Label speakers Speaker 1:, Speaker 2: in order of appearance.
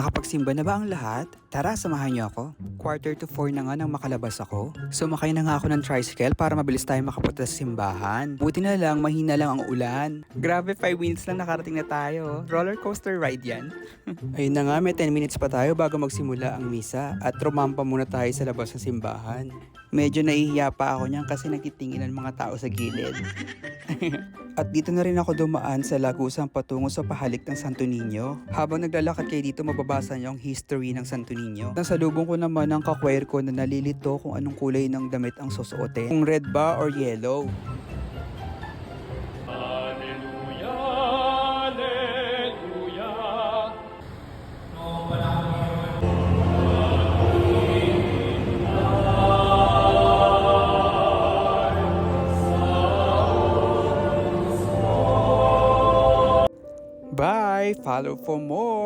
Speaker 1: Nakapagsimba na ba ang lahat? Tara, samahan niyo ako. 3:45 na nga nang makalabas ako. Sumakay na nga ako ng tricycle para mabilis tayo makapunta sa simbahan. Buti na lang, mahina lang ang ulan. Grabe, 5 minutes lang nakarating na tayo. Roller coaster ride yan. Ayun na nga, may 10 minutes pa tayo bago magsimula ang misa at rumampa muna tayo sa labas ng simbahan. Medyo nahihiya pa ako niyan kasi nagtitingin ang mga tao sa gilid. At dito na rin ako dumaan sa lagusang patungo sa pahalik ng Santo Niño. Habang naglalakad kayo dito, mababasa niyo ang history ng Santo Niño. Nasalubong ko naman ang kakwair ko na nalilito kung anong kulay ng damit ang susuotin. Kung red ba or yellow.
Speaker 2: Alleluia, Alleluia.
Speaker 1: Bye! Follow for more!